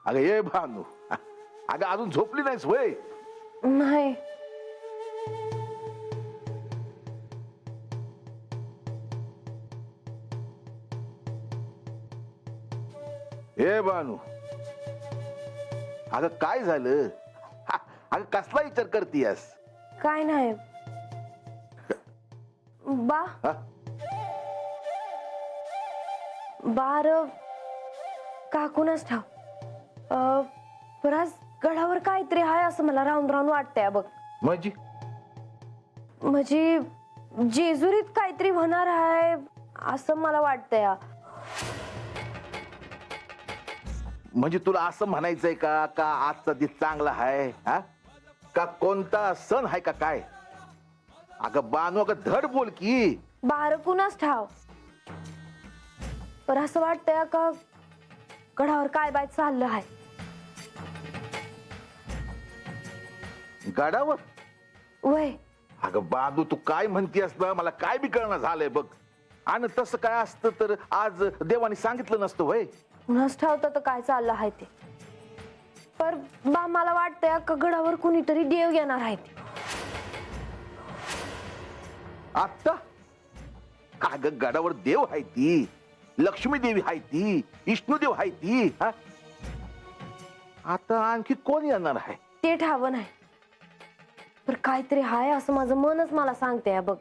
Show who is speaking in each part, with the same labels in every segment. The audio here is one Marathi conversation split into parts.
Speaker 1: अगं ये भानू, अगं अजून झोपली नाहीस वय?
Speaker 2: नाही.
Speaker 1: हे भानू, अगं काय झालं? अगं कसला विचार करतीयस?
Speaker 2: काय नाही बा.
Speaker 1: हा?
Speaker 2: बार काकूनच ठाव. पण आज गडावर काहीतरी आहे असं मला राहून राहून वाटतंय बघ. म्हणजे जेजुरीत काहीतरी होणार आहे असं मला वाटतंय.
Speaker 1: म्हणजे तुला असं म्हणायचंय का का आजचा दिवस चांगला आहे? हा का कोणता सण आहे का काय? अगं बानू, अगं धड बोल की.
Speaker 2: बार कुणाच ठाव. पण असं वाटतंय का गडावर काय बाय चाललं आहे.
Speaker 1: गडावर?
Speaker 2: वय
Speaker 1: अगं बानू, तू काय म्हणतीयस ना, मला काय बी कळणं झालंय बघ. आणि तसं काय असतं तर आज देवाने सांगितलं नसतं वय?
Speaker 2: कुणाच ठावतं तर काय चाललं आहे ते. पर बा मला वाटतंय का गडावर कुणीतरी देव येणार आहे.
Speaker 1: आता का ग, गडावर देव आहे ती, लक्ष्मी देवी आहे ती, विष्णुदेव आहे ती. हा आता आणखी कोण येणार आहे
Speaker 2: ते ठाव नाही. पर काहीतरी हाय असं माझं मनच मला सांगते बघ.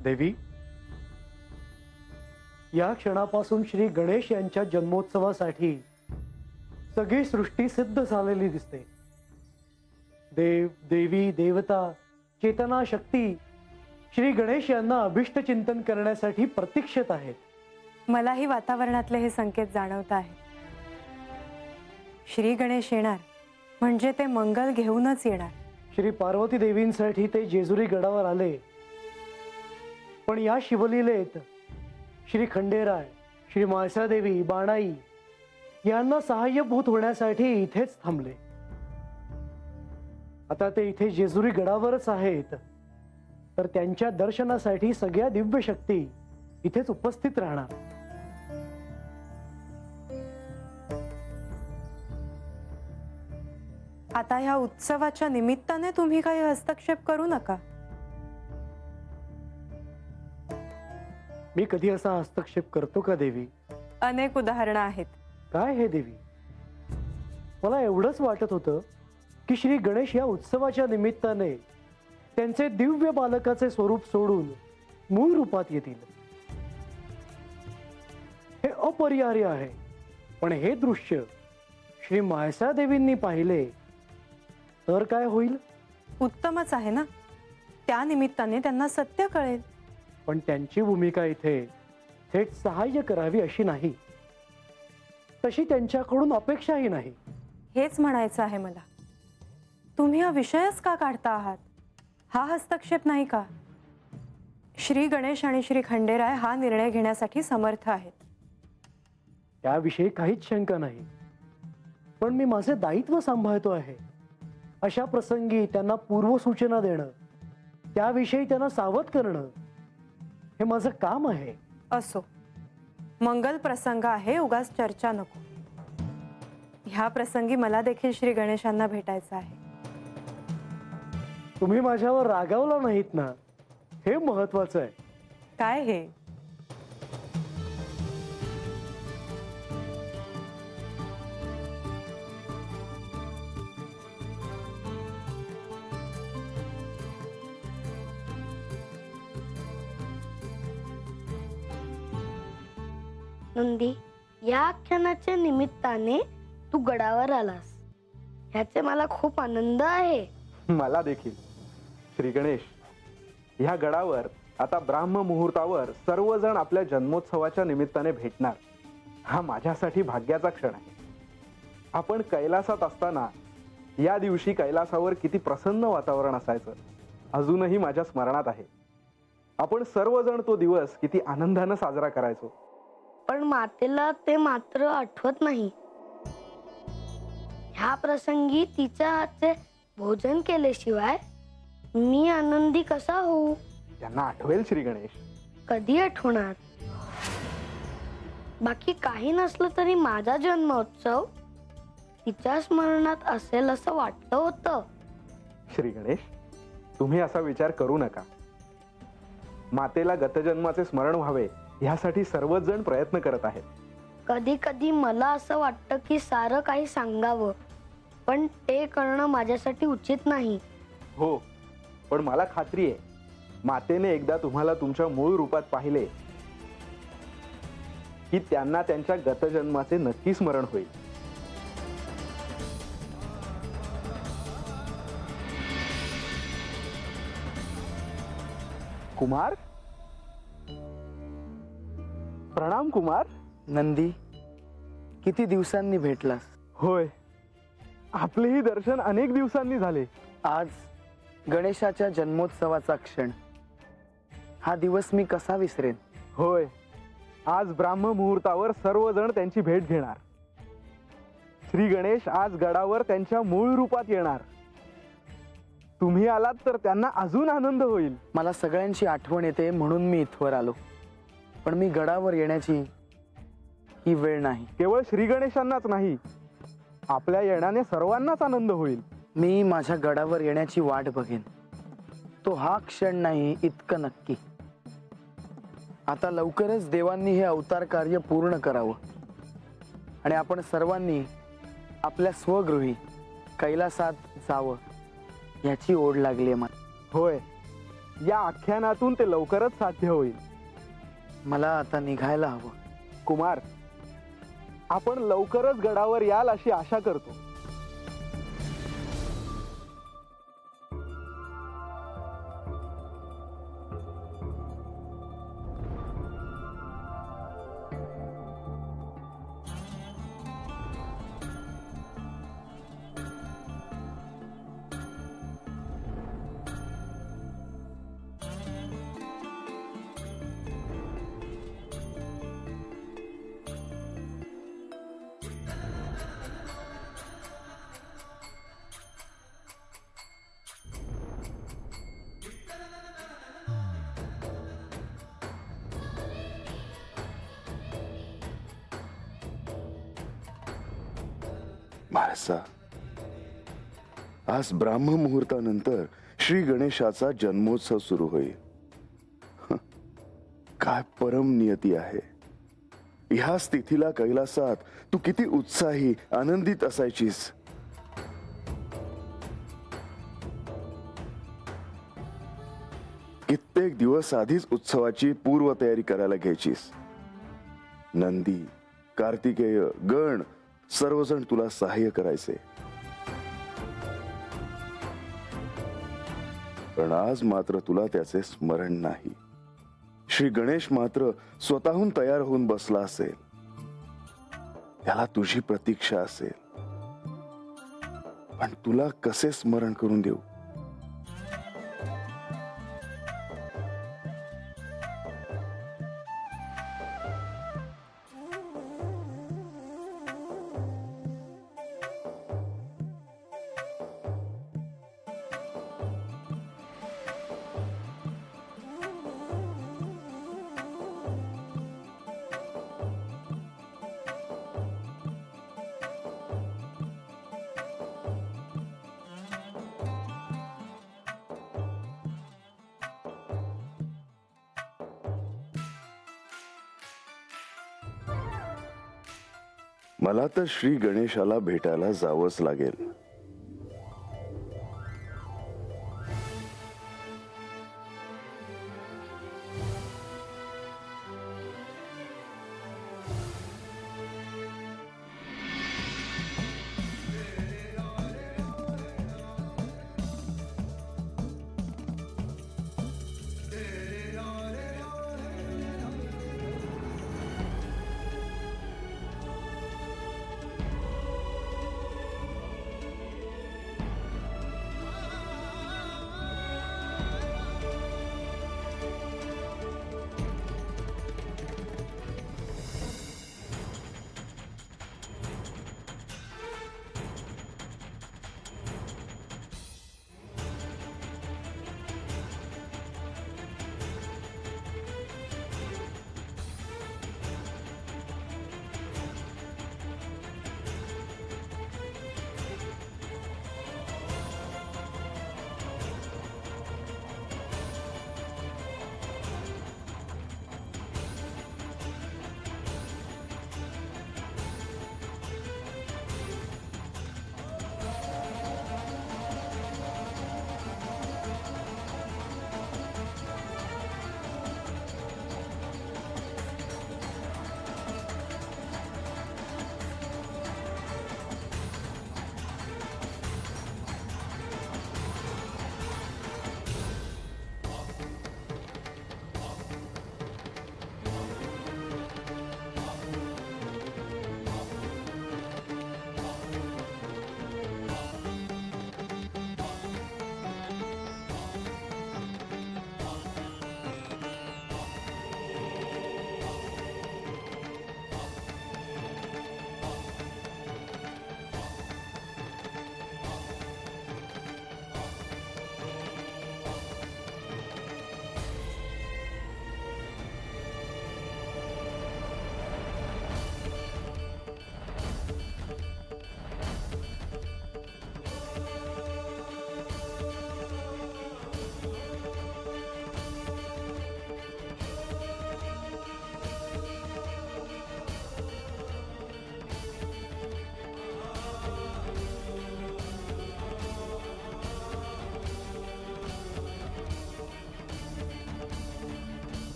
Speaker 3: देवी, या क्षणापासून श्री गणेश यांच्या जन्मोत्सवासाठी सगळी सृष्टी सिद्ध झालेली दिसते. देव, देवी, देवता, चेतना, शक्ती श्री गणेश यांना अभिष्ट चिंतन करण्यासाठी प्रतीक्षित आहेत.
Speaker 4: मलाही वातावरणातले हे संकेत जाणवत आहेत. श्री गणेश येणार म्हणजे ते मंगल घेऊनच येणार.
Speaker 3: श्री पार्वती देवींसाठी ते जेजुरी गडावर आले, पण या शिवलीलेत श्री खंडेराय, श्री म्हाळसादेवी, बाणाई यांना सहाय्यभूत होण्यासाठी इथेच थांबले. आता ते इथे जेजुरी गडावरच आहेत, तर त्यांच्या दर्शनासाठी सगळ्या दिव्य शक्ती इथेच उपस्थित राहणार.
Speaker 4: आता ह्या उत्सवाच्या निमित्ताने तुम्ही काही हस्तक्षेप करू नका.
Speaker 3: मी कधी असा हस्तक्षेप करतो का देवी?
Speaker 4: अनेक उदाहरणं आहेत.
Speaker 3: काय हे देवी, मला एवढंच वाटत होतं की श्री गणेश या उत्सवाच्या निमित्ताने त्यांचे दिव्य बालकाचे स्वरूप सोडून मूळ रूपात येतील. हे अपरिहार्य आहे. पण हे दृश्य श्री म्हाळसादेवींनी पाहिले तर काय होईल?
Speaker 4: उत्तमच आहे ना. त्या निमित्ताने त्यांना सत्य कळेल.
Speaker 3: पण त्यांची भूमिका इथे थेट सहाय्य करावी अशी नाही, तशी त्यांच्याकडून अपेक्षाही नाही.
Speaker 4: हेच म्हणायचं आहे मला. तुम्ही हा विषयच का काढता आहात? हा हस्तक्षेप नाही का? श्री गणेश आणि श्री खंडेराय हा निर्णय घेण्यासाठी समर्थ आहेत.
Speaker 3: त्याविषयी काहीच शंका नाही. पण मी माझे दायित्व सांभाळतो आहे. अशा प्रसंगी त्यांना पूर्वसूचना देणं, त्याविषयी त्यांना सावध करणं हे माझं काम आहे.
Speaker 4: असो, मंगल प्रसंग आहे, उगाच चर्चा नको. ह्या प्रसंगी मला देखील श्री गणेशांना भेटायचं आहे.
Speaker 3: तुम्ही माझ्यावर रागावला नाहीत ना, हे महत्वाचं आहे.
Speaker 4: काय हे?
Speaker 5: नंदी, या क्षणाच्या निमित्ताने तू गडावर आलास, ह्याचे मला खूप आनंद आहे.
Speaker 6: मला देखील. श्री गणेश, ह्या गडावर आता ब्राह्म मुहूर्तावर सर्वजण आपल्या जन्मोत्सवाच्या निमित्ताने भेटणार. हा माझ्यासाठी भाग्याचा क्षण आहे. आपण कैलासात असताना या दिवशी कैलासावर किती प्रसन्न वातावरण असायचं अजूनही माझ्या स्मरणात आहे. आपण सर्वजण तो दिवस किती आनंदानं साजरा करायचो.
Speaker 5: पण मातेला ते मात्र आठवत नाही. ह्या प्रसंगी तिच्या हातचे भोजन केल्याशिवाय मी आनंदी कसा होऊ?
Speaker 6: त्यांना आठवेल श्री गणेश.
Speaker 5: कधी आठवणार? बाकी काही नसलं तरी माझा जन्मोत्सव तिच्या स्मरणात असेल असं वाटलं होतं.
Speaker 6: श्री गणेश, तुम्ही असा विचार करू नका. मातेला गतजन्माचे स्मरण व्हावे यासाठी सर्वच जण प्रयत्न करत आहेत.
Speaker 5: कधी कधी मला असं वाटतं की सारं काही सांगावं, पण ते करणं माझ्यासाठी उचित नाही.
Speaker 6: हो, पण मला खात्री आहे मातेने एकदा तुम्हाला तुमच्या मूळ रूपात पाहिले की त्यांना त्यांच्या गतजन्माचे नक्की स्मरण होईल. कुमार, प्रणाम कुमार.
Speaker 7: नंदी, किती दिवसांनी भेटलास?
Speaker 6: होय, आपलेही दर्शन अनेक दिवसांनी झाले.
Speaker 7: आज गणेशाच्या जन्मोत्सवाचा क्षण. हा दिवस मी कसा विसरेन?
Speaker 6: होय, आज ब्राह्म मुहूर्तावर सर्वजण त्यांची भेट घेणार. श्री गणेश आज गडावर त्यांच्या मूळ रूपात येणार. तुम्ही आलात तर त्यांना अजून आनंद होईल.
Speaker 7: मला सगळ्यांची आठवण येते म्हणून मी इथवर आलो, पण मी गडावर येण्याची ही वेळ नाही.
Speaker 6: केवळ श्री गणेशांनाच नाही, आपल्या येण्याने सर्वांनाच आनंद होईल.
Speaker 7: मी माझ्या गडावर येण्याची वाट बघेन. तो हा क्षण नाही इतकं नक्की. आता लवकरच देवांनी हे अवतार कार्य पूर्ण करावं आणि आपण सर्वांनी आपल्या स्वगृही कैलासात जावं याची ओढ लागली आहे मला.
Speaker 6: होय, या आख्यानातून ते लवकरच साध्य होईल.
Speaker 7: मला आता निघायला हवं.
Speaker 6: कुमार, आपण लवकरच गडावर याल अशी आशा करतो.
Speaker 8: म्हाळसा, आज ब्राह्म मुहूर्तानंतर श्री गणेशाचा जन्मोत्सव सुरू होईल. काय परम नियती आहे. ह्या स्थितीला कैलासात तू किती उत्साही आनंदित असायचीस. कित्येक दिवस आधीच उत्सवाची पूर्वतयारी करायला घ्यायचीस. नंदी, कार्तिकेय, गण सर्वजण तुला सहाय्य करायचे. पण आज मात्र तुला त्याचे स्मरण नाही. श्री गणेश मात्र स्वतःहून तयार होऊन बसला असेल. त्याला तुझी प्रतीक्षा असेल. पण तुला कसे स्मरण करून देऊ? मला तर श्री गणेशाला भेटायला जावंच लागेल.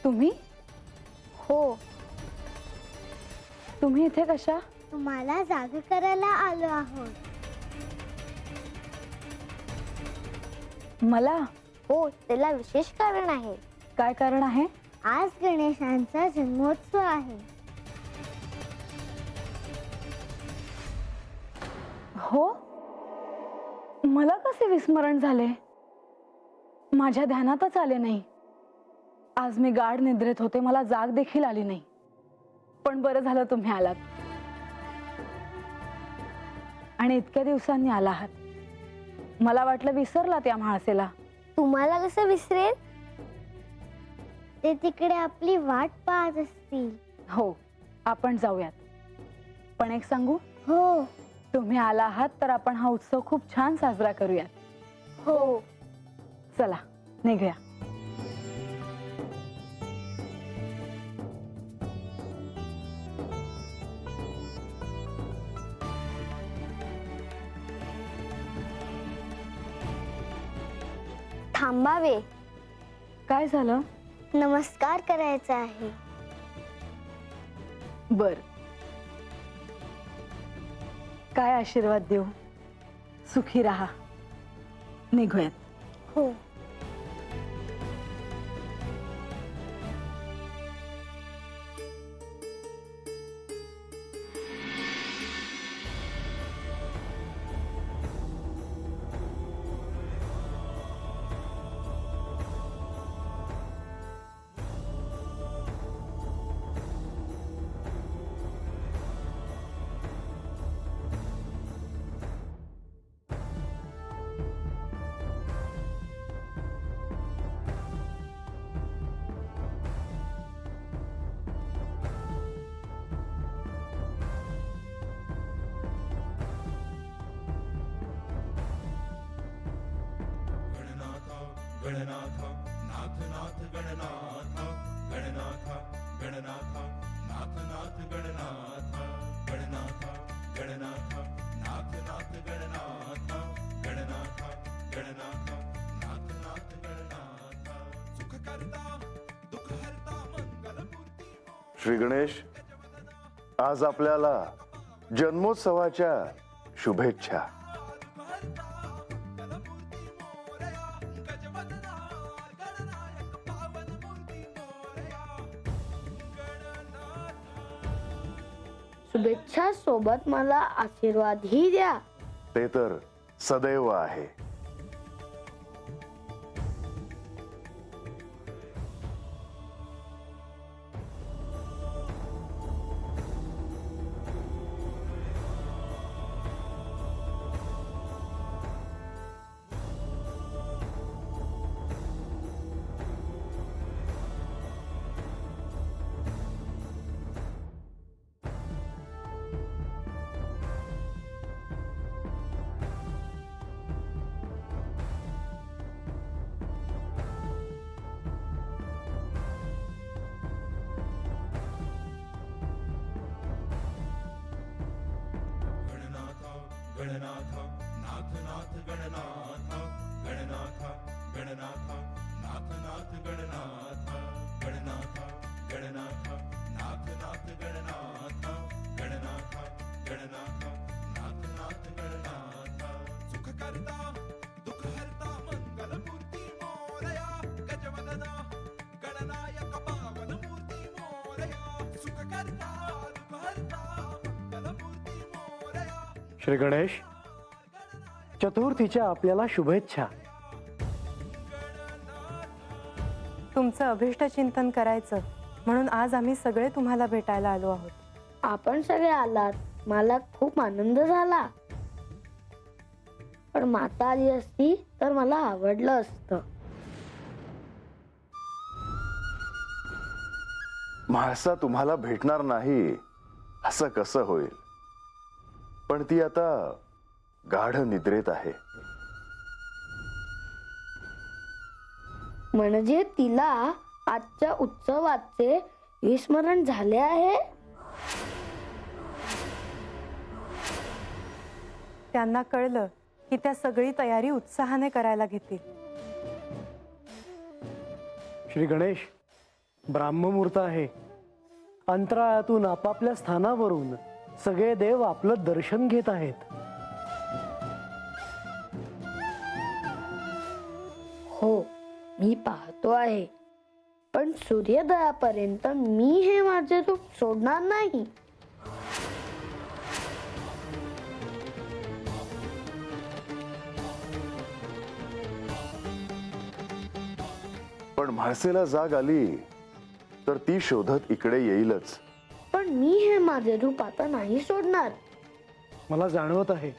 Speaker 9: तुम्ही
Speaker 5: हो,
Speaker 9: तुम्ही इथे कशा?
Speaker 5: तुम्हाला जागा करायला आलो आहोत.
Speaker 9: मला?
Speaker 5: हो, त्याला विशेष कारण आहे.
Speaker 9: काय कारण आहे?
Speaker 5: आज गणेशांचा जन्मोत्सव आहे.
Speaker 9: हो, मला कसे विस्मरण झाले? माझ्या ध्यानातच आले नाही. आज मी गाढ निद्रेत होते, मला जाग देखील आली नाही. पण बरं झालं तुम्ही आलात आणि इतक्या दिवसांनी आला आहात. मला वाटलं विसरला त्या म्हाळसेला.
Speaker 5: तुम्हाला कसं विसरेल? ते तिकडे आपली वाट पाहत असतील.
Speaker 9: हो, आपण जाऊयात. पण एक सांगू,
Speaker 5: हो
Speaker 9: तुम्ही आला आहात तर आपण हा उत्सव खूप छान साजरा करूयात.
Speaker 5: हो.
Speaker 9: चला निघूया.
Speaker 5: थांबावे.
Speaker 9: काय झालं?
Speaker 5: नमस्कार करायचा आहे.
Speaker 9: बर, काय आशीर्वाद देऊ? सुखी राहा. निघूयात.
Speaker 5: हो.
Speaker 8: श्री गणेश, आज आपल्याला जन्मोत्सवाच्या शुभेच्छा.
Speaker 5: शुभेच्छा सोबत मला आशीर्वादही द्या.
Speaker 8: ते तर सदैव आहे.
Speaker 3: श्री गणेश, चतुर्थीच्या आपल्याला शुभेच्छा.
Speaker 4: तुमचं अभिष्ट चिंतन करायचं म्हणून आज आम्ही सगळे तुम्हाला भेटायला आलो आहोत.
Speaker 5: आपण सगळे आलात, मला खूप आनंद झाला. पण माता आली असती तर मला आवडलं असतं.
Speaker 8: म्हाळसा तुम्हाला भेटणार नाही असं कसं होईल? पण ती आता गाढ निद्रेत आहे.
Speaker 5: म्हणजे तिला आजच्या उत्सवाचे विस्मरण झाले आहे.
Speaker 4: त्यांना कळलं की त्या सगळी तयारी उत्साहाने करायला घेतील.
Speaker 3: श्री गणेश, ब्राह्ममुहूर्त आहे. अंतराळातून आपापल्या स्थानावरून सगळे देव आपलं दर्शन घेत आहेत.
Speaker 5: हो, मी पाहतो आहे, पण सूर्योदयापर्यंत मी हे माझे रूप सोडणार नाही.
Speaker 8: पण म्हाळसेला जाग आली तर ती शोधत इकडे येईलच.
Speaker 5: पण मी हे माझे रूप आता नाही सोडणार.
Speaker 3: मला जाणवत आहे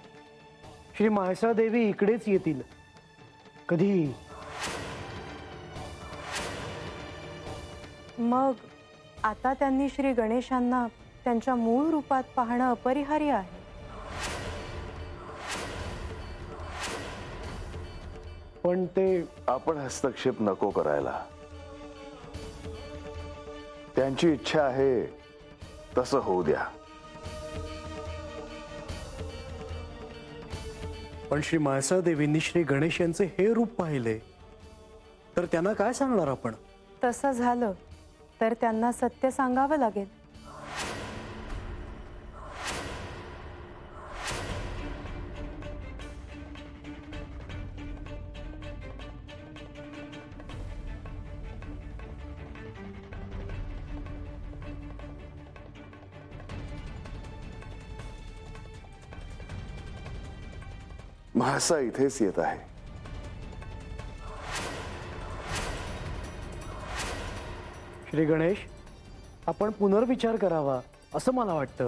Speaker 3: श्री म्हाळसा देवी इकडेच येतील. कधी?
Speaker 4: मग आता त्यांनी श्री गणेशांना त्यांच्या मूळ रूपात पाहणं अपरिहार्य आहे.
Speaker 3: पण ते
Speaker 8: आपण हस्तक्षेप नको करायला. त्यांची इच्छा आहे तसं होऊ द्या.
Speaker 3: पण श्री म्हाळसा देवींनी श्री गणेश यांचे हे रूप पाहिले तर त्यांना काय सांगणार आपण?
Speaker 4: तसं झालं तर त्यांना सत्य सांगावं लागेल.
Speaker 8: म्हाळसा इथेच येत आहे.
Speaker 3: श्री गणेश, आपण पुनर्विचार करावा असं मला वाटतं.